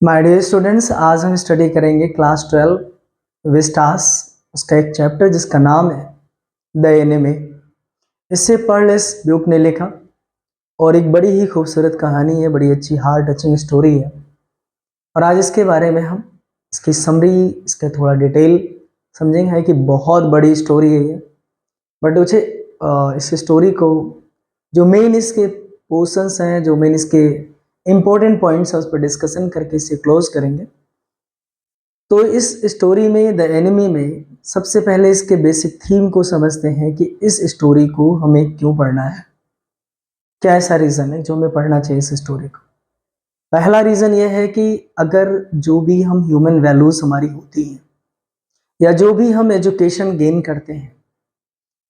My dear students, आज हम study करेंगे क्लास 12 विस्टास, उसका एक चैप्टर जिसका नाम है द एनिमी। इससे पर्लेस ब्यूक ने लिखा और एक बड़ी ही खूबसूरत कहानी है, बड़ी अच्छी हार्ट टचिंग स्टोरी है। और आज इसके बारे में हम इसकी समरी, इसका थोड़ा डिटेल समझेंगे। है कि बहुत बड़ी स्टोरी है ये, बट मुझे इस स्टोरी को जो मेन इसके पोर्शंस हैं, जो मेन इसके इम्पोर्टेंट पॉइंट्स हैं, उस पर डिस्कशन करके इसे क्लोज करेंगे। तो इस स्टोरी में द एनिमी में सबसे पहले इसके बेसिक थीम को समझते हैं कि इस स्टोरी को हमें क्यों पढ़ना है, क्या ऐसा रीज़न है जो हमें पढ़ना चाहिए इस स्टोरी को। पहला रीज़न ये है कि अगर जो भी हम ह्यूमन वैल्यूज़ हमारी होती हैं या जो भी हम एजुकेशन गेन करते हैं,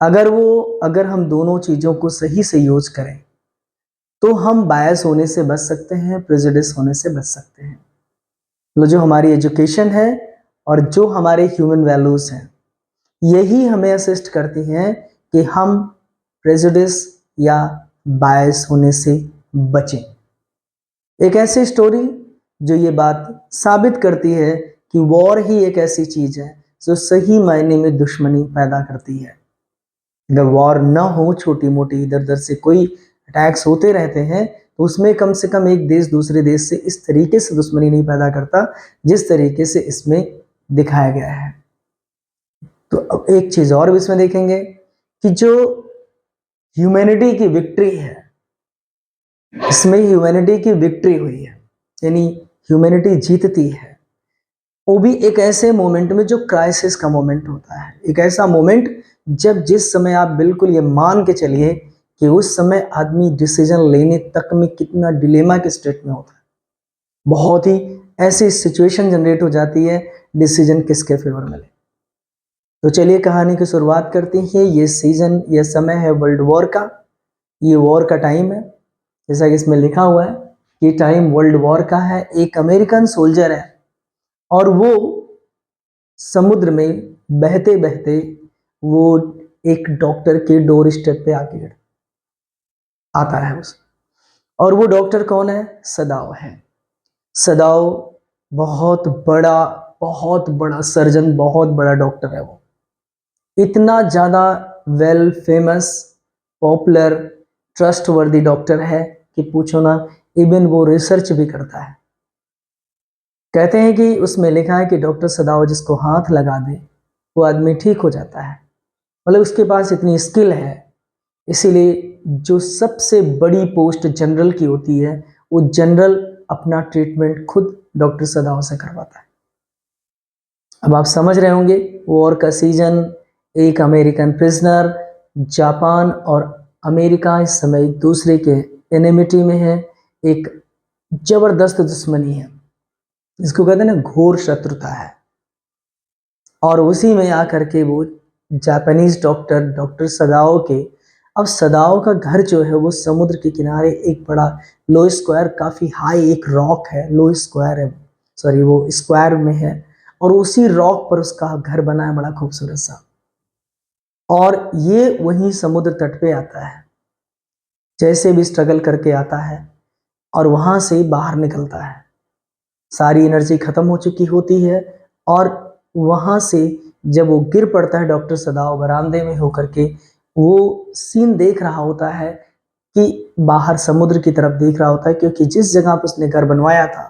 अगर हम दोनों चीज़ों को सही से यूज करें तो हम बायस होने से बच सकते हैं, प्रेजुडिस होने से बच सकते हैं। मतलब जो हमारी एजुकेशन है और जो हमारे ह्यूमन वैल्यूज़ हैं, यही हमें असिस्ट करती हैं कि हम प्रेजुडिस या बायस होने से बचें। एक ऐसी स्टोरी जो ये बात साबित करती है कि वॉर ही एक ऐसी चीज़ है जो सही मायने में दुश्मनी पैदा करती है। अगर वॉर ना हो, छोटी मोटी इधर उधर से कोई अटैक्स होते रहते हैं, तो उसमें कम से कम एक देश दूसरे देश से इस तरीके से दुश्मनी नहीं पैदा करता जिस तरीके से इसमें दिखाया गया है। तो अब एक चीज़ और भी इसमें देखेंगे कि जो ह्यूमैनिटी की विक्ट्री है, इसमें ह्यूमैनिटी की विक्ट्री हुई है, यानी ह्यूमैनिटी जीतती है। वो भी एक ऐसे मोमेंट में जो क्राइसिस का मोमेंट होता है, एक ऐसा मोमेंट जिस समय आप बिल्कुल ये मान के चलिए कि उस समय आदमी डिसीजन लेने तक में कितना डिलेमा के स्टेट में होता है। बहुत ही ऐसी सिचुएशन जनरेट हो जाती है, डिसीजन किसके फेवर में ले। तो चलिए कहानी की शुरुआत करते हैं। ये समय है वर्ल्ड वॉर का, ये वॉर का टाइम है। जैसा कि इसमें लिखा हुआ है, ये टाइम वर्ल्ड वॉर का है। एक अमेरिकन सोल्जर है और वो समुद्र में बहते बहते वो एक डॉक्टर के डोर स्टेप पे आके आता है उस। और वो डॉक्टर कौन है? सदाव है। सदाव बहुत बड़ा सर्जन, बहुत बड़ा डॉक्टर है। वो इतना ज़्यादा well famous, popular, trustworthy doctor है कि पूछो ना। इवन वो रिसर्च भी करता है। कहते हैं कि उसमें लिखा है कि डॉक्टर सदाव जिसको हाथ लगा दे वो आदमी ठीक हो जाता है। मतलब उसके पास इतनी स्किल है, इसीलिए जो सबसे बड़ी पोस्ट जनरल की होती है, वो जनरल अपना ट्रीटमेंट खुद डॉक्टर सदाव से करवाता है। अब आप समझ रहे होंगे, वॉर का सीजन, एक अमेरिकन प्रिजनर, जापान और अमेरिका इस समय एक दूसरे के एनिमिटी में है। एक जबरदस्त दुश्मनी है, इसको कहते हैं ना, घोर शत्रुता है। और उसी में आकर के वो जापानीज डॉक्टर सदाओ के, अब सदाओ का घर जो है वो समुद्र के किनारे एक बड़ा लो स्क्वायर, काफ़ी हाई एक रॉक है, लो स्क्वायर है, सॉरी वो स्क्वायर में है, और उसी रॉक पर उसका घर बना है, बड़ा खूबसूरत सा। और ये वहीं समुद्र तट पे आता है, जैसे भी स्ट्रगल करके आता है और वहाँ से बाहर निकलता है। सारी एनर्जी खत्म हो चुकी होती है और वहाँ से जब वो गिर पड़ता है, डॉक्टर सदाव बरामदे में होकर के वो सीन देख रहा होता है कि बाहर समुद्र की तरफ देख रहा होता है, क्योंकि जिस जगह पर उसने घर बनवाया था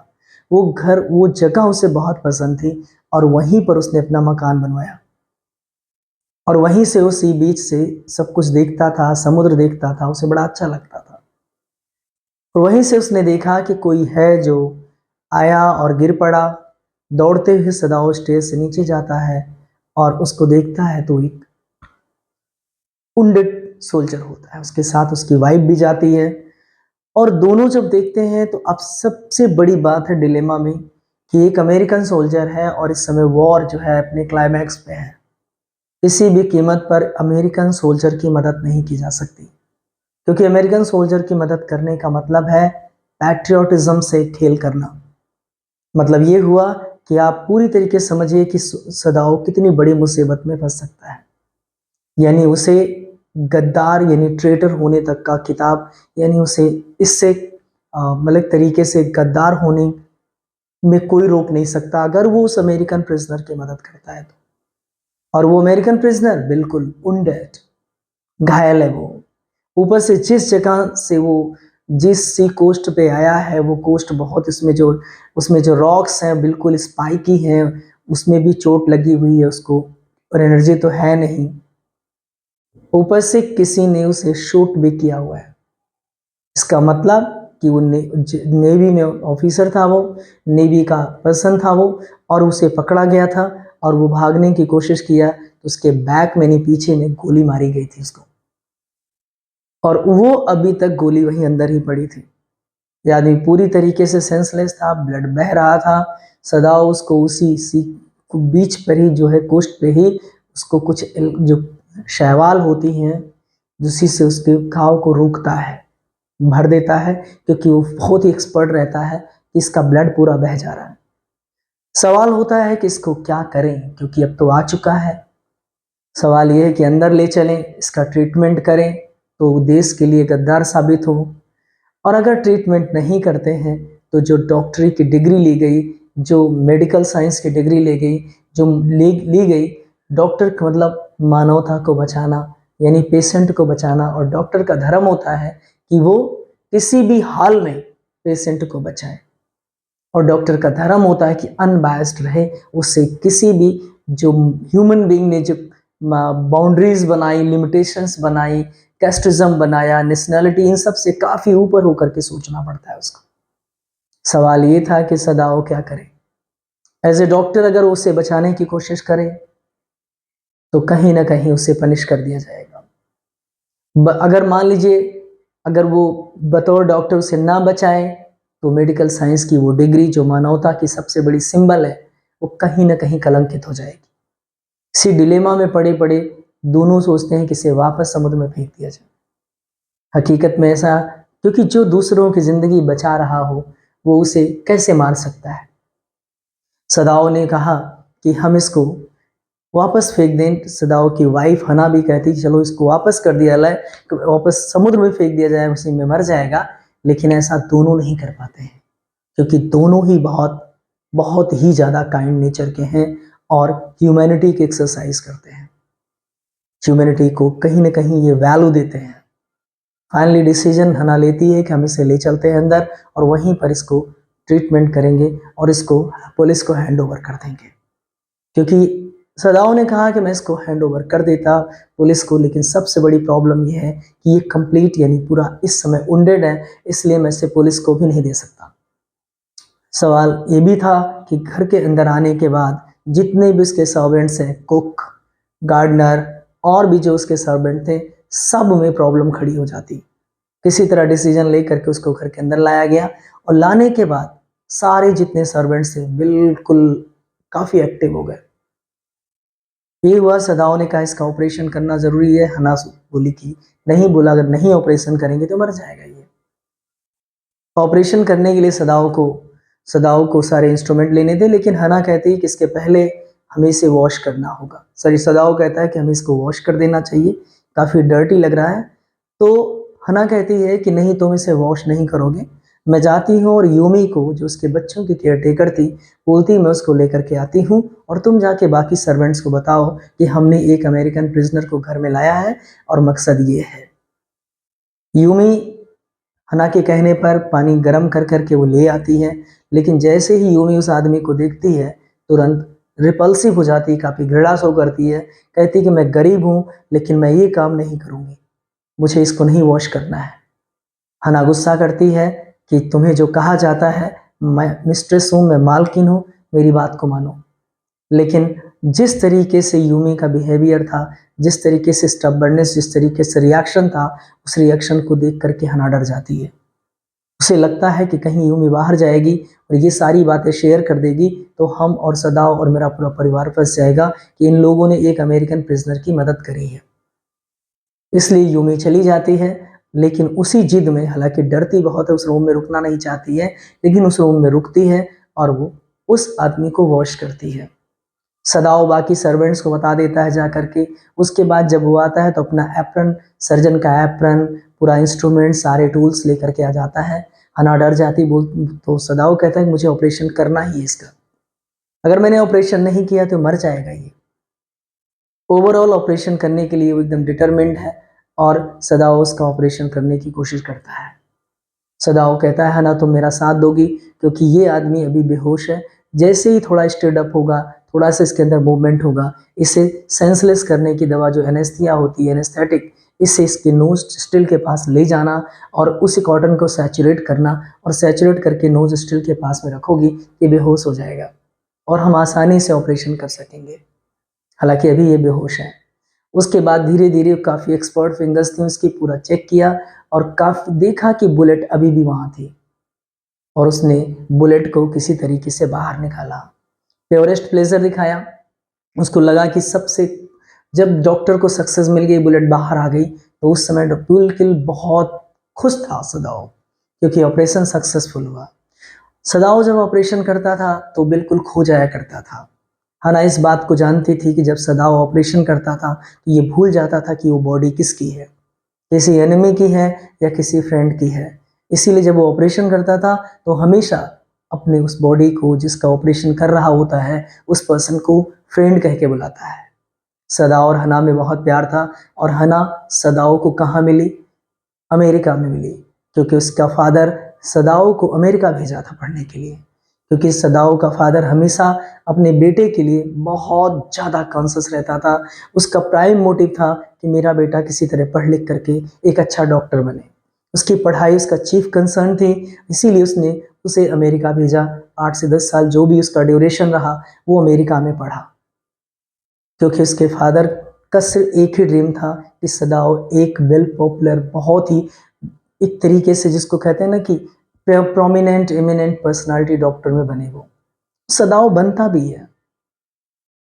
वो जगह उसे बहुत पसंद थी और वहीं पर उसने अपना मकान बनवाया। और वहीं से उसी बीच से सब कुछ देखता था, समुद्र देखता था, उसे बड़ा अच्छा लगता था। और वहीं से उसने देखा कि कोई है जो आया और गिर पड़ा। दौड़ते हुए सदाओ स्टेज से नीचे जाता है और उसको देखता है तो एक वुंडेड सोल्जर होता है, उसके साथ उसकी वाइफ भी जाती है। और दोनों जब देखते हैं तो अब सबसे बड़ी बात है डिलेमा में कि एक अमेरिकन सोल्जर है और इस समय वॉर जो है अपने क्लाइमैक्स पे है। किसी भी कीमत पर अमेरिकन सोल्जर की मदद नहीं की जा सकती, क्योंकि अमेरिकन सोल्जर की मदद करने का मतलब है पैट्रियोटिज्म से खेल करना। मतलब ये हुआ कि आप पूरी तरीके से समझिए कि सदाओ कितनी बड़ी मुसीबत में फंस सकता है। यानी उसे गद्दार यानी ट्रेटर होने तक का खिताब, यानी उसे इससे मतलब तरीके से गद्दार होने में कोई रोक नहीं सकता अगर वो उस अमेरिकन प्रिजनर की मदद करता है तो। और वो अमेरिकन प्रिजनर बिल्कुल उनडेड, घायल है वो। ऊपर से जिस जगह से वो जिस सी कोस्ट पे आया है वो कोस्ट बहुत उसमें जो रॉक्स हैं बिल्कुल स्पाइकी हैं, उसमें भी चोट लगी हुई है उसको, और एनर्जी तो है नहीं। ऊपर से किसी ने उसे शूट भी किया हुआ है। इसका मतलब कि वो नेवी में ऑफिसर था, वो नेवी का पर्सन था वो, और उसे पकड़ा गया था और वो भागने की कोशिश किया तो उसके बैक में नहीं पीछे में गोली मारी गई थी उसको, और वो अभी तक गोली वहीं अंदर ही पड़ी थी। ये आदमी पूरी तरीके से सेंसलेस था, ब्लड बह रहा था। सदा उसको उसी बीच पर ही जो है कोस्ट पे ही उसको कुछ जो शैवाल होती हैं जिसी से उसके घाव को रोकता है, भर देता है, क्योंकि वो बहुत ही एक्सपर्ट रहता है कि इसका ब्लड पूरा बह जा रहा है। सवाल होता है कि इसको क्या करें, क्योंकि अब तो आ चुका है। सवाल ये है कि अंदर ले चलें, इसका ट्रीटमेंट करें तो देश के लिए गद्दार साबित हो, और अगर ट्रीटमेंट नहीं करते हैं तो जो डॉक्टरी की डिग्री ली गई, जो मेडिकल साइंस की डिग्री ली गई, जो ली गई, डॉक्टर का मतलब मानवता को बचाना, यानी पेशेंट को बचाना, और डॉक्टर का धर्म होता है कि वो किसी भी हाल में पेशेंट को बचाए, और डॉक्टर का धर्म होता है कि अनबायस्ड रहे, उससे किसी भी जो ह्यूमन बीइंग ने जो बाउंड्रीज बनाई, लिमिटेशंस बनाई, कैस्टिज्म बनाया, नेशनैलिटी, इन सब से काफी ऊपर होकर के सोचना पड़ता है उसको। सवाल ये था कि सदाओ क्या करे। एज ए डॉक्टर अगर उसे बचाने की कोशिश करे तो कहीं ना कहीं उसे पनिश कर दिया जाएगा। अगर मान लीजिए अगर वो बतौर डॉक्टर उसे ना बचाए तो मेडिकल साइंस की वो डिग्री जो मानवता की सबसे बड़ी सिंबल है वो कहीं ना कहीं कलंकित हो जाएगी। इसी डिलेमा में पड़े पड़े दोनों सोचते हैं कि इसे वापस समुद्र में फेंक दिया जाए। हकीकत में ऐसा, क्योंकि जो दूसरों की जिंदगी बचा रहा हो वो उसे कैसे मार सकता है। सदाओ ने कहा कि हम इसको वापस फेंक दें। सदाओ की वाइफ हना भी कहती चलो इसको वापस कर दिया जाए, वापस समुद्र में फेंक दिया जाए, उसी में मर जाएगा। लेकिन ऐसा दोनों नहीं कर पाते हैं, क्योंकि दोनों ही बहुत बहुत ही ज़्यादा काइंड नेचर के हैं और ह्यूमैनिटी की एक्सरसाइज करते हैं, ह्यूमैनिटी को कहीं ना कहीं ये वैल्यू देते हैं। फाइनली डिसीजन हना लेती है कि हम इसे ले चलते हैं अंदर और वहीं पर इसको ट्रीटमेंट करेंगे और इसको पुलिस को हैंड ओवर कर देंगे, क्योंकि सदाओं ने कहा कि मैं इसको हैंड ओवर कर देता पुलिस को, लेकिन सबसे बड़ी प्रॉब्लम ये है कि ये कंप्लीट यानी पूरा इस समय वुंडेड है, इसलिए मैं इसे पुलिस को भी नहीं दे सकता। सवाल ये भी था कि घर के अंदर आने के बाद जितने भी उसके सर्वेंट्स हैं, कुक, गार्डनर और भी जो उसके सर्वेंट थे, सब में प्रॉब्लम खड़ी हो जाती। किसी तरह डिसीजन लेकर के उसको घर के अंदर लाया गया, और लाने के बाद सारे जितने सर्वेंट्स थे बिल्कुल काफ़ी एक्टिव हो गए। एक बार सदाओं ने कहा इसका ऑपरेशन करना ज़रूरी है। हना बोली कि नहीं, बोला अगर नहीं ऑपरेशन करेंगे तो मर जाएगा ये। ऑपरेशन करने के लिए सदाओं को सारे इंस्ट्रूमेंट लेने थे, लेकिन हना कहती है कि इसके पहले हमें इसे वॉश करना होगा। सॉरी, सदाओ कहता है कि हमें इसको वॉश कर देना चाहिए, काफ़ी डर्टी लग रहा है। तो हना कहती है कि नहीं, तुम इसे वॉश नहीं करोगे, मैं जाती हूँ और यूमी को जो उसके बच्चों की केयर टेकर थी बोलती मैं उसको लेकर के आती हूँ, और तुम जाके बाकी सर्वेंट्स को बताओ कि हमने एक अमेरिकन प्रिजनर को घर में लाया है और मकसद ये है। यूमी हना के कहने पर पानी गर्म कर करके वो ले आती है, लेकिन जैसे ही यूमी उस आदमी को देखती है तुरंत रिपल्सिव हो जाती है, काफ़ी घृणा शो करती है। कहती कि मैं गरीब हूँ लेकिन मैं ये काम नहीं करूँगी, मुझे इसको नहीं वॉश करना है। हना गुस्सा करती है कि तुम्हें जो कहा जाता है, मैं मिस्ट्रेस हूँ, मैं मालकिन हूँ, मेरी बात को मानो। लेकिन जिस तरीके से यूमी का बिहेवियर था, जिस तरीके से स्टबर्नेस, जिस तरीके से रिएक्शन था, उस रिएक्शन को देख करके हना डर जाती है। उसे लगता है कि कहीं यूमी बाहर जाएगी और ये सारी बातें शेयर कर देगी तो हम और सदाओ और मेरा पूरा परिवार फंस जाएगा कि इन लोगों ने एक अमेरिकन प्रिजनर की मदद करी है। इसलिए यूमी चली जाती है, लेकिन उसी जिद में, हालांकि डरती बहुत है, उस रूम में रुकना नहीं चाहती है, लेकिन उस रूम में रुकती है और वो उस आदमी को वॉश करती है। सदाओ बाकी सर्वेंट्स को बता देता है जा करके। उसके बाद जब वो आता है तो अपना एप्रन, सर्जन का एप्रन, पूरा इंस्ट्रूमेंट, सारे टूल्स लेकर के आ जाता है। हना डर जाती, बोल तो सदाओ कहता है कि मुझे ऑपरेशन करना ही है इसका, अगर मैंने ऑपरेशन नहीं किया तो मर जाएगा ये। ओवरऑल ऑपरेशन करने के लिए वो एकदम डिटरमिन्ड है और सदाओ उसका ऑपरेशन करने की कोशिश करता है। सदाओ कहता है हना तुम मेरा साथ दोगी क्योंकि ये आदमी अभी बेहोश है, जैसे ही थोड़ा स्टेड अप होगा, थोड़ा सा इसके अंदर मूवमेंट होगा, इसे सेंसलेस करने की दवा जो एनेस्थीसिया होती है, एनेस्थेटिक, इससे इसके नोज स्टिल के पास ले जाना और उस कॉटन को सैचुरेट करना और सैचुरेट करके नोज स्टिल के पास में रखोगी, ये बेहोश हो जाएगा और हम आसानी से ऑपरेशन कर सकेंगे। हालांकि अभी ये बेहोश है। उसके बाद धीरे धीरे काफ़ी एक्सपर्ट फिंगर्स थी, उसकी पूरा चेक किया और काफ़ी देखा कि बुलेट अभी भी वहाँ थी और उसने बुलेट को किसी तरीके से बाहर निकाला, प्योरेस्ट प्लेजर दिखाया। उसको लगा कि सबसे, जब डॉक्टर को सक्सेस मिल गई, बुलेट बाहर आ गई, तो उस समय बिल्कुल बहुत खुश था सदाओ क्योंकि ऑपरेशन सक्सेसफुल हुआ। सदाओ जब ऑपरेशन करता था तो बिल्कुल खो जाया करता था। हना इस बात को जानती थी कि जब सदाओ ऑपरेशन करता था तो ये भूल जाता था कि वो बॉडी किसकी है, किसी एनिमी की है या किसी फ्रेंड की है। इसीलिए जब वो ऑपरेशन करता था तो हमेशा अपने उस बॉडी को जिसका ऑपरेशन कर रहा होता है उस पर्सन को फ्रेंड कह के बुलाता है। सदाओ और हना में बहुत प्यार था और हना सदाओ को कहाँ मिली? अमेरिका में मिली, क्योंकि उसका फादर सदाओ को अमेरिका भेजा था पढ़ने के लिए, क्योंकि सदाओ का फादर हमेशा अपने बेटे के लिए बहुत ज़्यादा कॉन्शियस रहता था। उसका प्राइम मोटिव था कि मेरा बेटा किसी तरह पढ़ लिख करके एक अच्छा डॉक्टर बने, उसकी पढ़ाई उसका चीफ कंसर्न थी, इसीलिए उसने उसे अमेरिका भेजा। 8 से 10 साल जो भी उसका ड्यूरेशन रहा वो अमेरिका में पढ़ा, क्योंकि उसके फादर का सिर्फ एक ही ड्रीम था कि सदाओ एक वेल पॉपुलर, बहुत ही एक तरीके से जिसको कहते हैं ना कि प्रोमिनेंट एमिनेंट पर्सनालिटी डॉक्टर में बने। वो सदाओ बनता भी है,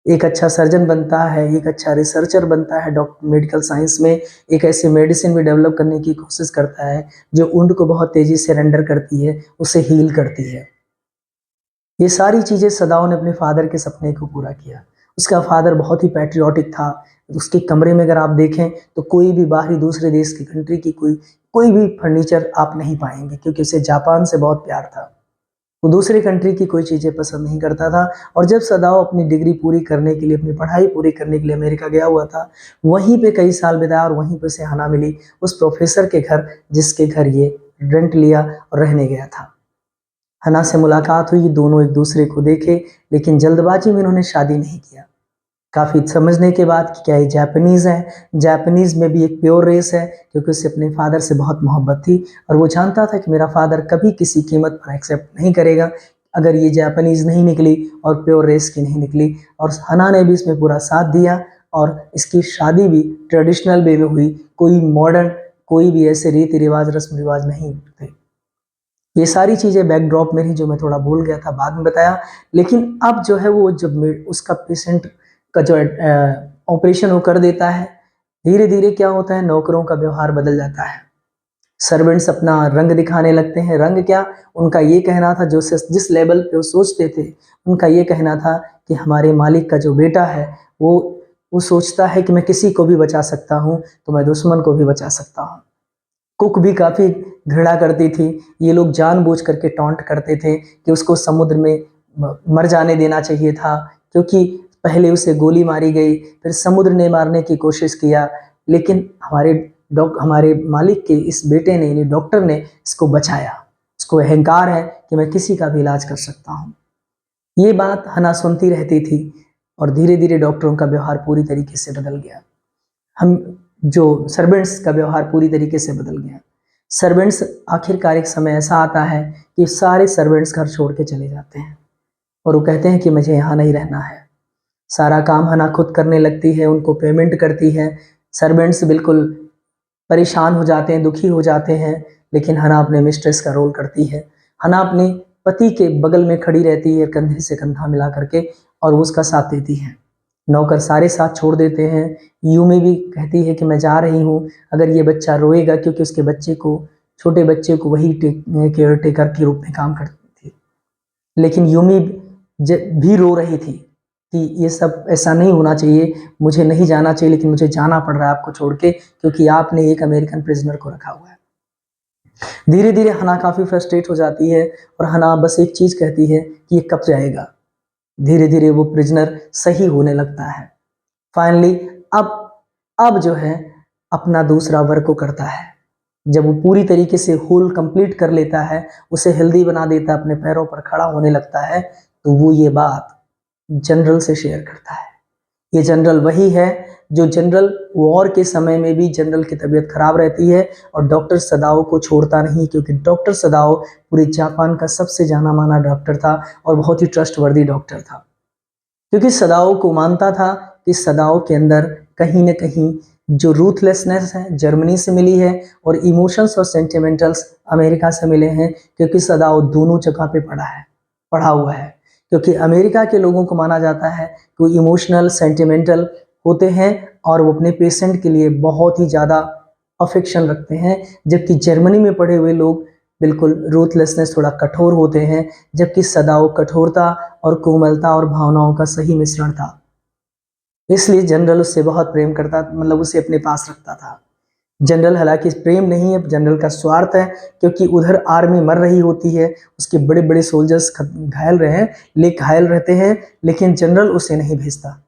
एक अच्छा सर्जन बनता है, एक अच्छा रिसर्चर बनता है डॉक्टर मेडिकल साइंस में, एक ऐसी मेडिसिन भी डेवलप करने की कोशिश करता है जो वुंड को बहुत तेजी से रेंडर करती है, उसे हील करती है। ये सारी चीज़ें सदाओ ने अपने फादर के सपने को पूरा किया। उसका फादर बहुत ही पैट्रियोटिक था। उसके कमरे में अगर आप देखें तो कोई भी बाहरी दूसरे देश की कंट्री की कोई भी फर्नीचर आप नहीं पाएंगे, क्योंकि उसे जापान से बहुत प्यार था। वो दूसरे कंट्री की कोई चीज़ें पसंद नहीं करता था। और जब सदाओ अपनी डिग्री पूरी करने के लिए, अपनी पढ़ाई पूरी करने के लिए अमेरिका गया हुआ था, वहीं पे कई साल बिताया और वहीं पे से हना मिली उस प्रोफेसर के घर जिसके घर ये रेंट लिया और रहने गया था। हना से मुलाकात हुई, दोनों एक दूसरे को देखे, लेकिन जल्दबाजी में उन्होंने शादी नहीं किया। काफ़ी समझने के बाद कि क्या ये जापानीज़ है, जापानीज़ में भी एक प्योर रेस है, क्योंकि उसे अपने फादर से बहुत मोहब्बत थी और वो जानता था कि मेरा फादर कभी किसी कीमत पर एक्सेप्ट नहीं करेगा अगर ये जापानीज़ नहीं निकली और प्योर रेस की नहीं निकली। और हना ने भी इसमें पूरा साथ दिया और इसकी शादी भी ट्रेडिशनल वे में हुई, कोई मॉडर्न, कोई भी ऐसे रीति रिवाज रस्म रिवाज नहीं थे। ये सारी चीज़ें बैकड्रॉप में ही जो मैं थोड़ा भूल गया था, बाद में बताया। लेकिन अब जो है वो जब उसका पेशेंट का जो ऑपरेशन वो कर देता है, धीरे धीरे क्या होता है, नौकरों का व्यवहार बदल जाता है। सर्वेंट्स अपना रंग दिखाने लगते हैं। रंग क्या, उनका ये कहना था, जो जिस लेवल पे वो सोचते थे, उनका ये कहना था कि हमारे मालिक का जो बेटा है वो सोचता है कि मैं किसी को भी बचा सकता हूँ तो मैं दुश्मन को भी बचा सकता हूँ। कुक भी काफ़ी घृणा करती थी। ये लोग जानबूझ करके टॉन्ट करते थे कि उसको समुद्र में मर जाने देना चाहिए था, क्योंकि पहले उसे गोली मारी गई, फिर समुद्र ने मारने की कोशिश किया, लेकिन हमारे मालिक के इस बेटे ने, यानी डॉक्टर ने इसको बचाया। उसको अहंकार है कि मैं किसी का भी इलाज कर सकता हूँ। ये बात हना सुनती रहती थी और धीरे धीरे डॉक्टरों का व्यवहार पूरी तरीके से बदल गया। हम जो सर्वेंट्स का व्यवहार पूरी तरीके से बदल गया। सर्वेंट्स आखिरकार एक समय ऐसा आता है कि सारे सर्वेंट्स घर छोड़ के चले जाते हैं और वो कहते हैं कि मुझे यहाँ नहीं रहना है। सारा काम हना खुद करने लगती है, उनको पेमेंट करती है। सर्वेंट्स बिल्कुल परेशान हो जाते हैं, दुखी हो जाते हैं, लेकिन हना अपने मिस्ट्रेस का रोल करती है। हना अपने पति के बगल में खड़ी रहती है, कंधे से कंधा मिला करके, और वो उसका साथ देती है। नौकर सारे साथ छोड़ देते हैं। यूमी भी कहती है कि मैं जा रही हूँ, अगर ये बच्चा रोएगा, क्योंकि उसके बच्चे को, छोटे बच्चे को वही केयर टेकर के रूप में काम करती थी। लेकिन यूमी भी रो रही थी कि ये सब ऐसा नहीं होना चाहिए, मुझे नहीं जाना चाहिए, लेकिन मुझे जाना पड़ रहा है आपको छोड़ के, क्योंकि आपने एक अमेरिकन प्रिजनर को रखा हुआ है। धीरे धीरे हना काफ़ी फ्रस्ट्रेट हो जाती है और हना बस एक चीज़ कहती है कि ये कब जाएगा। धीरे धीरे वो प्रिजनर सही होने लगता है। फाइनली अब अब जो है अपना दूसरा वर्क को करता है। जब वो पूरी तरीके से होल कंप्लीट कर लेता है, उसे हेल्दी बना देता है, अपने पैरों पर खड़ा होने लगता है, तो वो ये बात जनरल से शेयर करता है। ये जनरल वही है जो जनरल वॉर के समय में भी जनरल की तबीयत खराब रहती है और डॉक्टर सदाओ को छोड़ता नहीं, क्योंकि डॉक्टर सदाओ पूरे जापान का सबसे जाना माना डॉक्टर था और बहुत ही ट्रस्टवर्दी डॉक्टर था। क्योंकि सदाओ को मानता था कि सदाओ के अंदर कहीं न कहीं जो रूथलेसनेस है जर्मनी से मिली है और इमोशंस और सेंटिमेंटल्स अमेरिका से मिले हैं, क्योंकि सदाओ दोनों जगह पे पढ़ा हुआ है। क्योंकि अमेरिका के लोगों को माना जाता है कि वो इमोशनल सेंटिमेंटल होते हैं और वो अपने पेशेंट के लिए बहुत ही ज़्यादा अफेक्शन रखते हैं, जबकि जर्मनी में पढ़े हुए लोग बिल्कुल रूथलेसनेस थोड़ा कठोर होते हैं, जबकि सदाओ कठोरता और कोमलता और भावनाओं का सही मिश्रण था। इसलिए जनरल उससे बहुत प्रेम करता, मतलब उसे अपने पास रखता था। जनरल हालांकि प्रेम नहीं है, जनरल का स्वार्थ है, क्योंकि उधर आर्मी मर रही होती है, उसके बड़े बड़े सोल्जर्स घायल रहते हैं, लेकिन जनरल उसे नहीं भेजता।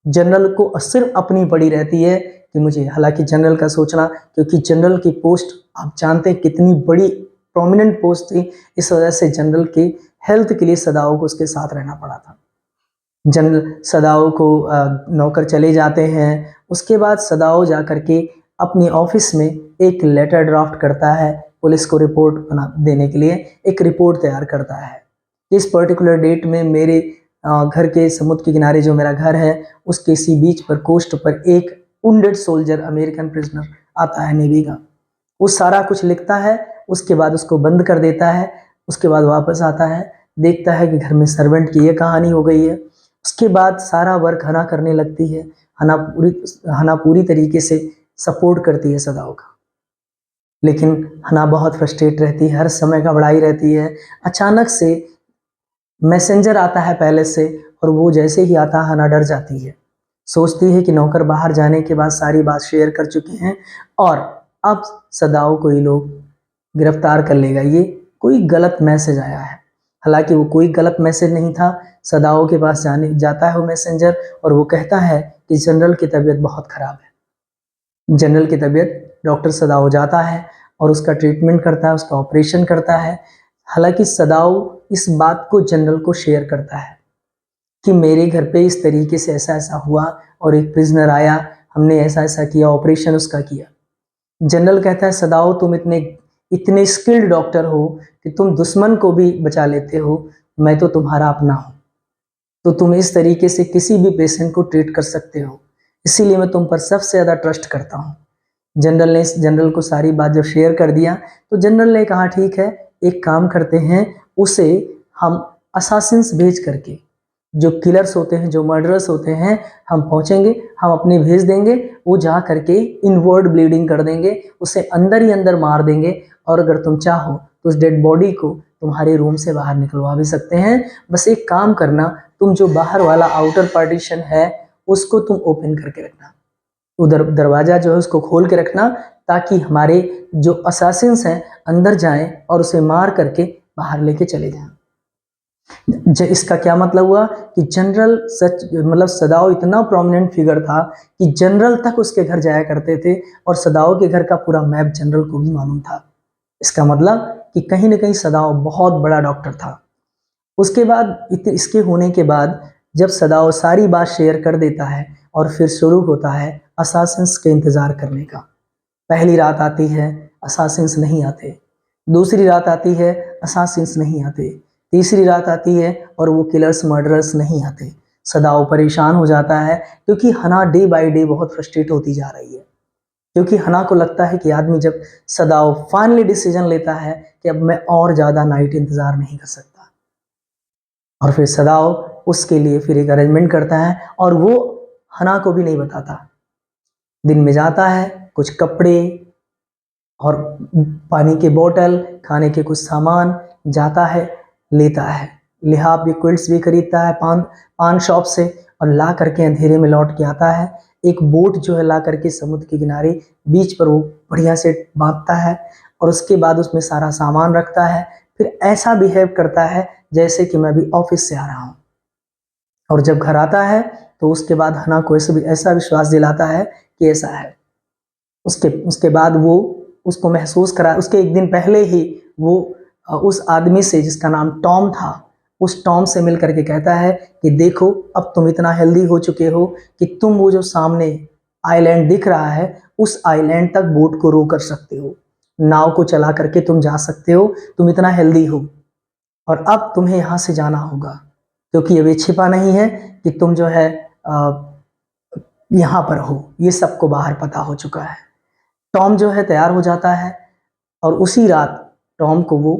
जनरल को सिर्फ अपनी पड़ी रहती है कि मुझे, हालांकि जनरल का सोचना, क्योंकि जनरल की पोस्ट आप जानते हैं कितनी बड़ी प्रोमिनेंट पोस्ट थी, इस वजह से जनरल के हेल्थ के लिए सदाओ को उसके साथ रहना पड़ा था। जनरल सदाओ को नौकर चले जाते हैं। उसके बाद सदाओ जा करके अपने ऑफिस में एक लेटर ड्राफ्ट करता है, पुलिस को रिपोर्ट बना देने के लिए एक रिपोर्ट तैयार करता है। इस पर्टिकुलर डेट में मेरे घर के समुद्र के किनारे जो मेरा घर है उसके सी बीच पर कोस्ट पर एक वुंडेड सोल्जर अमेरिकन प्रिजनर आता है नेवी का। वो सारा कुछ लिखता है, उसके बाद उसको बंद कर देता है। उसके बाद वापस आता है, देखता है कि घर में सर्वेंट की ये कहानी हो गई है। उसके बाद सारा वर्क हना करने लगती है। हना पूरी तरीके से सपोर्ट करती है सदाओ का, लेकिन हना बहुत फ्रस्ट्रेट रहती है, हर समय घबराई रहती है। अचानक से मैसेंजर आता है पैलेस से और वो जैसे ही आता है हना डर जाती है। सोचती है कि नौकर बाहर जाने के बाद सारी बात शेयर कर चुके हैं और अब सदाओ को ये लोग गिरफ्तार कर लेगा, ये कोई गलत मैसेज आया है। हालांकि वो कोई गलत मैसेज नहीं था। सदाओ के पास जाता है वो मैसेंजर और वो कहता है कि जनरल की तबीयत बहुत ख़राब है। जनरल की तबीयत, डॉक्टर सदाओ जाता है और उसका ट्रीटमेंट करता है, उसका ऑपरेशन करता है। हालांकि सदाओ इस बात को जनरल को शेयर करता है कि मेरे घर पे इस तरीके से ऐसा ऐसा हुआ और एक प्रिजनर आया, हमने ऐसा ऐसा किया, ऑपरेशन उसका किया। जनरल कहता है सदाओ तुम इतने इतने स्किल्ड डॉक्टर हो कि तुम दुश्मन को भी बचा लेते हो, मैं तो तुम्हारा अपना हूँ, तो तुम इस तरीके से किसी भी पेशेंट को ट्रीट कर सकते हो, इसीलिए मैं तुम पर सबसे ज़्यादा ट्रस्ट करता हूँ। जनरल को सारी बात जब शेयर कर दिया तो जनरल ने कहा ठीक है, एक काम करते हैं, उसे हम असासिन्स भेज करके, जो किलर्स होते हैं, जो मर्डरर्स होते हैं, हम पहुंचेंगे, हम अपने भेज देंगे, वो जा करके इनवर्ड ब्लीडिंग कर देंगे, उसे अंदर ही अंदर मार देंगे और अगर तुम चाहो तो उस डेड बॉडी को तुम्हारे रूम से बाहर निकलवा भी सकते हैं। बस एक काम करना, तुम जो बाहर वाला आउटर पार्टीशन है उसको तुम ओपन करके रखना, उधर दरवाज़ा जो है उसको खोल के रखना, ताकि हमारे जो असासिन्स हैं अंदर जाएं और उसे मार करके बाहर लेके चले जाएं। इसका क्या मतलब हुआ कि जनरल मतलब सदाओ इतना प्रोमिनेंट फिगर था कि जनरल तक उसके घर जाया करते थे और सदाओ के घर का पूरा मैप जनरल को भी मालूम था। इसका मतलब कि कहीं ना कहीं सदाओ बहुत बड़ा डॉक्टर था। उसके बाद इसके होने के बाद जब सदाओ सारी बात शेयर कर देता है और फिर शुरू होता है असासिन्स के इंतज़ार करने का। पहली रात आती है, असासिन्स नहीं आते। दूसरी रात आती है, असासिन्स नहीं आते। तीसरी रात आती है और वो किलर्स मर्डरर्स नहीं आते। सदाओ परेशान हो जाता है क्योंकि हना डे बाय डे बहुत फ्रस्ट्रेट होती जा रही है, क्योंकि हना को लगता है कि आदमी जब सदाओ फाइनली डिसीजन लेता है कि अब मैं और ज़्यादा नाइट इंतज़ार नहीं कर सकता, और फिर सदाओ उसके लिए फिर एक अरेंजमेंट करता है और वो हना को भी नहीं बताता। दिन में जाता है, कुछ कपड़े और पानी के बोतल, खाने के कुछ सामान जाता है, लेता है, लिहाफ भी, क्विल्ट्स भी खरीदता है पान शॉप से और ला करके अंधेरे में लौट के आता है। एक बोट जो है ला करके समुद्र के किनारे बीच पर वो बढ़िया से बांधता है और उसके बाद उसमें सारा सामान रखता है, फिर ऐसा बिहेव करता है जैसे कि मैं अभी ऑफिस से आ रहा हूँ। और जब घर आता है तो उसके बाद हना को ऐसा विश्वास दिलाता है कि ऐसा है। उसके उसके बाद वो उसको महसूस करा, उसके एक दिन पहले ही वो उस आदमी से जिसका नाम टॉम था, उस टॉम से मिल करके कहता है कि देखो अब तुम इतना हेल्दी हो चुके हो कि तुम वो जो सामने आइलैंड दिख रहा है उस आइलैंड तक बोट को रो कर सकते हो, नाव को चला करके तुम जा सकते हो, तुम इतना हेल्दी हो और अब तुम्हें यहाँ से जाना होगा, क्योंकि अभी छिपा नहीं है कि तुम जो है यहाँ पर हो, ये सबको बाहर पता हो चुका है। टॉम जो है तैयार हो जाता है और उसी रात टॉम को वो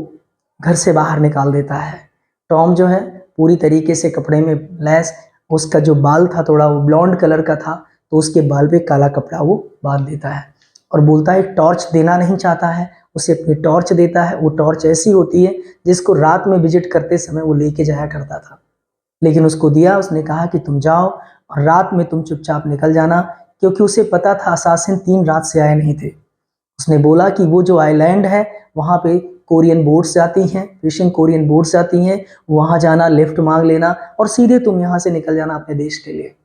घर से बाहर निकाल देता है। टॉम जो है पूरी तरीके से कपड़े में लैस, उसका जो बाल था थोड़ा वो ब्लॉन्ड कलर का था, तो उसके बाल पे काला कपड़ा वो बांध देता है और बोलता है टॉर्च देना नहीं चाहता है, उसे अपनी टॉर्च देता है। वो टॉर्च ऐसी होती है जिसको रात में विजिट करते समय वो लेके जाया करता था, लेकिन उसको दिया। उसने कहा कि तुम जाओ और रात में तुम चुपचाप निकल जाना, क्योंकि उसे पता था असासिन 3 रात से आए नहीं थे। उसने बोला कि वो जो आइलैंड है वहाँ पे कोरियन बोट्स जाती हैं, फिशिंग कोरियन बोट्स जाती हैं, वहाँ जाना, लिफ्ट मांग लेना और सीधे तुम यहाँ से निकल जाना अपने देश के लिए।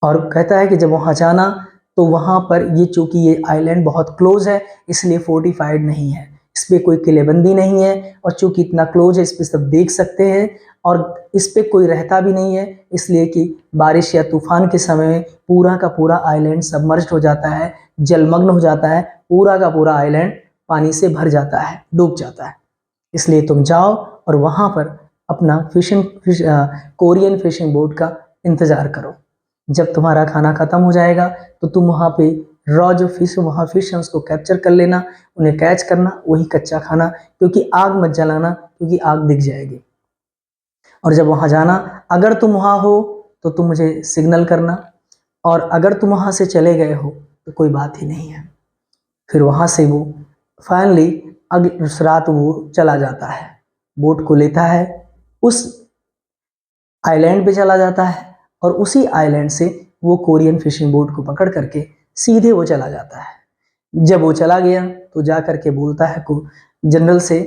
और कहता है कि जब वहाँ जाना तो वहाँ पर ये चूंकि ये आइलैंड बहुत क्लोज है इसलिए फोर्टिफाइड नहीं है, इस पर कोई किलेबंदी नहीं है और चूंकि इतना क्लोज है इस पर सब देख सकते हैं और इस पर कोई रहता भी नहीं है, इसलिए कि बारिश या तूफान के समय में पूरा का पूरा आइलैंड सबमर्ज्ड हो जाता है, जलमग्न हो जाता है, पूरा का पूरा आइलैंड पानी से भर जाता है, डूब जाता है। इसलिए तुम जाओ और वहाँ पर अपना कोरियन फिशिंग बोट का इंतज़ार करो। जब तुम्हारा खाना ख़त्म हो जाएगा तो तुम वहाँ पे रॉ जो फिश वहाँ फिश है उसको कैप्चर कर लेना, उन्हें कैच करना, वही कच्चा खाना, क्योंकि आग मत जलाना क्योंकि आग दिख जाएगी। और जब वहाँ जाना, अगर तुम वहाँ हो तो तुम मुझे सिग्नल करना, और अगर तुम वहाँ से चले गए हो तो कोई बात ही नहीं है। फिर वहाँ से वो फाइनली अगली उस रात वो चला जाता है, बोट को लेता है, उस आइलैंड पे चला जाता है और उसी आइलैंड से वो कोरियन फिशिंग बोट को पकड़ करके सीधे वो चला जाता है। जब वो चला गया तो जा करके बोलता है को जनरल से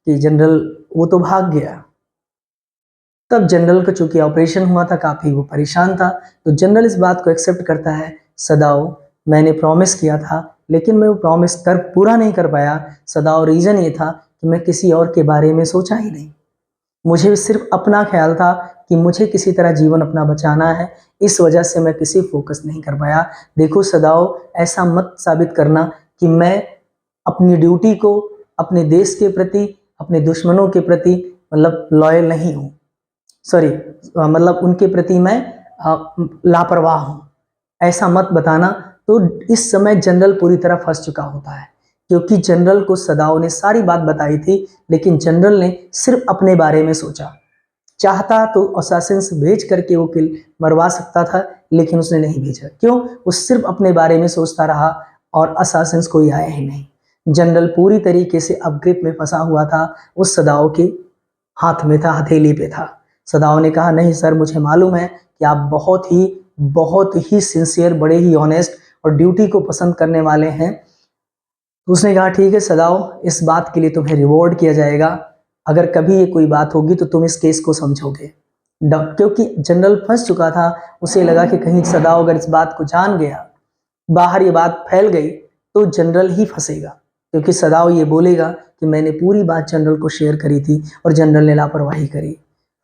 कि जनरल वो तो भाग गया। तब जनरल का चूंकि ऑपरेशन हुआ था, काफ़ी वो परेशान था, तो जनरल इस बात को एक्सेप्ट करता है, सदाओ मैंने प्रॉमिस किया था लेकिन मैं वो प्रॉमिस कर पूरा नहीं कर पाया। सदाओ रीज़न ये था कि मैं किसी और के बारे में सोचा ही नहीं, मुझे सिर्फ अपना ख्याल था कि मुझे किसी तरह जीवन अपना बचाना है, इस वजह से मैं किसी फोकस नहीं कर पाया। देखो सदाओ, ऐसा मत साबित करना कि मैं अपनी ड्यूटी को अपने देश के प्रति, अपने दुश्मनों के प्रति मतलब लॉयल नहीं हूँ, सॉरी मतलब उनके प्रति मैं लापरवाह हूँ, ऐसा मत बताना। तो इस समय जनरल पूरी तरह फंस चुका होता है, क्योंकि जनरल को सदाओ ने सारी बात बताई थी, लेकिन जनरल ने सिर्फ अपने बारे में सोचा। चाहता तो असासिन्स भेज करके वो किल मरवा सकता था, लेकिन उसने नहीं भेजा। क्यों? वो सिर्फ अपने बारे में सोचता रहा और असासिन्स कोई आया ही नहीं। जनरल पूरी तरीके से अब ग्रिप में फंसा हुआ था, उस सदाओ के हाथ में था, हथेली पे था। सदाओ ने कहा नहीं सर, मुझे मालूम है कि आप बहुत ही सिंसियर, बड़े ही ऑनेस्ट और ड्यूटी को पसंद करने वाले हैं। तो उसने कहा ठीक है सदाओ, इस बात के लिए तुम्हें रिवॉर्ड किया जाएगा, अगर कभी ये कोई बात होगी तो तुम इस केस को समझोगे। क्योंकि जनरल फंस चुका था, उसे लगा कि कहीं सदाओ अगर इस बात को जान गया, बाहर ये बात फैल गई तो जनरल ही फंसेगा, क्योंकि सदाओ ये बोलेगा कि मैंने पूरी बात जनरल को शेयर करी थी और जनरल ने लापरवाही करी।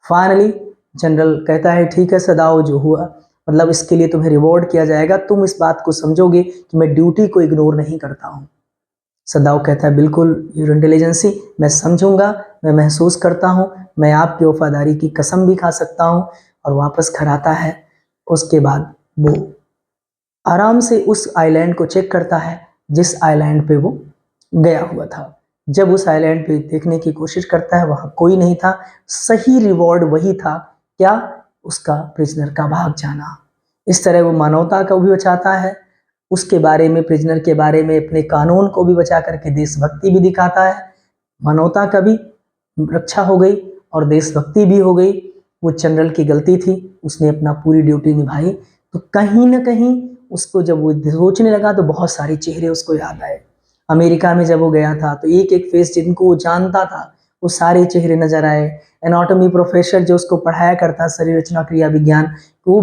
फाइनली जनरल कहता है ठीक है सदाओ, जो हुआ मतलब इसके लिए तुम्हें रिवॉर्ड किया जाएगा, तुम इस बात को समझोगे कि मैं ड्यूटी को इग्नोर नहीं करता हूँ। सदाओ कहता है बिल्कुल योर इंटेलिजेंसी, मैं समझूंगा, मैं महसूस करता हूँ, मैं आपकी वफादारी की कसम भी खा सकता हूँ। और वापस घर आता है। उसके बाद वो आराम से उस आइलैंड को चेक करता है जिस आइलैंड पे वो गया हुआ था। जब उस आइलैंड पे देखने की कोशिश करता है, वहाँ कोई नहीं था। सही रिवॉर्ड वही था, क्या? उसका प्रिजनर का भाग जाना। इस तरह वो मानवता को भी बचाता है, उसके बारे में, प्रिजनर के बारे में, अपने कानून को भी बचा करके देशभक्ति भी दिखाता है। मानवता का भी रक्षा हो गई और देशभक्ति भी हो गई। वो जनरल की गलती थी, उसने अपना पूरी ड्यूटी निभाई। तो कहीं ना कहीं उसको जब वो सोचने लगा तो बहुत सारे चेहरे उसको याद आए। अमेरिका में जब वो गया था तो एक एक फेस जिनको वो जानता था वो सारे चेहरे नजर आए। एनाटॉमी प्रोफेसर जो उसको पढ़ाया करता शरीर रचना क्रिया विज्ञान, वो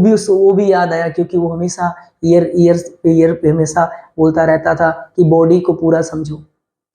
भी याद आया, क्योंकि वो हमेशा ईयर पे हमेशा बोलता रहता था कि बॉडी को पूरा समझो।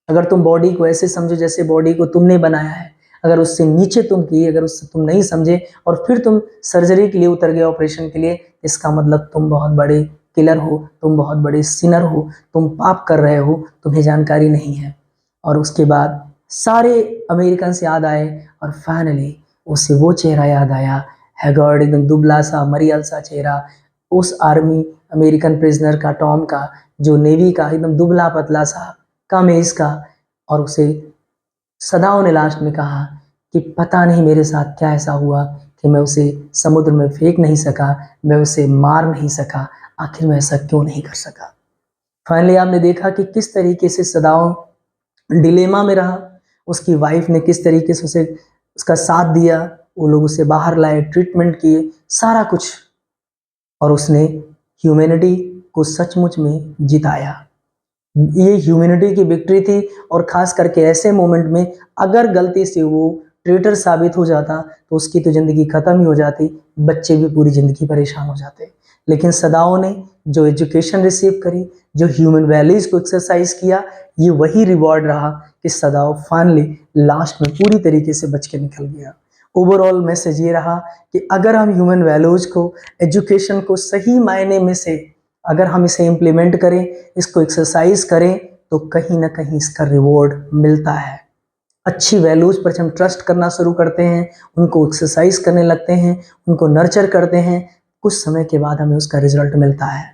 अगर तुम बॉडी को ऐसे समझो जैसे बॉडी को तुमने बनाया है, अगर उससे नीचे तुम किए, अगर उससे तुम नहीं समझे और फिर तुम सर्जरी के लिए उतर गए ऑपरेशन के लिए, इसका मतलब तुम बहुत बड़े किलर हो, तुम बहुत बड़े सिनर हो, तुम पाप कर रहे हो, तुम्हें जानकारी नहीं है। और उसके बाद सारे अमेरिकन याद आए और फाइनली उसे वो चेहरा याद आया, हैगर्ड एकदम दुबला सा मरियल सा चेहरा, उस आर्मी अमेरिकन प्रिजनर का, टॉम का, जो नेवी का एकदम दुबला पतला सा कम एज का। और उसे सदाओं ने लास्ट में कहा कि पता नहीं मेरे साथ क्या ऐसा हुआ कि मैं उसे समुद्र में फेंक नहीं सका, मैं उसे मार नहीं सका, आखिर मैं ऐसा क्यों नहीं कर सका। फाइनली आपने देखा कि किस तरीके से सदाओं डिलेमा में रहा, उसकी वाइफ ने किस तरीके से उसे उसका साथ दिया, वो लोग उसे बाहर लाए, ट्रीटमेंट किए, सारा कुछ, और उसने ह्यूमैनिटी को सचमुच में जिताया। ये ह्यूमैनिटी की विक्ट्री थी। और खास करके ऐसे मोमेंट में अगर गलती से वो ट्रेटर साबित हो जाता तो उसकी तो ज़िंदगी ख़त्म ही हो जाती, बच्चे भी पूरी ज़िंदगी परेशान हो जाते। लेकिन सदाओं ने जो एजुकेशन रिसीव करी, जो ह्यूमन वैल्यूज़ को एक्सरसाइज किया, ये वही रिवॉर्ड रहा कि सदाओ फाइनली लास्ट में पूरी तरीके से बच के निकल गया। ओवरऑल मैसेज ये रहा कि अगर हम ह्यूमन वैल्यूज़ को, एजुकेशन को सही मायने में से अगर हम इसे इम्प्लीमेंट करें, इसको एक्सरसाइज करें, तो कहीं ना कहीं इसका रिवॉर्ड मिलता है। अच्छी वैल्यूज़ पर हम ट्रस्ट करना शुरू करते हैं, उनको एक्सरसाइज करने लगते हैं, उनको नर्चर करते हैं, कुछ समय के बाद हमें उसका रिजल्ट मिलता है।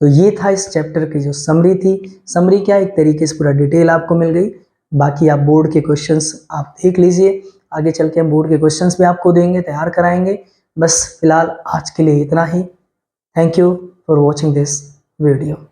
तो ये था इस चैप्टर की जो समरी थी। समरी क्या, एक तरीके से पूरा डिटेल आपको मिल गई। बाकी आप बोर्ड के क्वेश्चंस आप देख लीजिए, आगे चल के हम बोर्ड के क्वेश्चंस भी आपको देंगे, तैयार कराएंगे। बस फिलहाल आज के लिए इतना ही। Thank you for watching this video.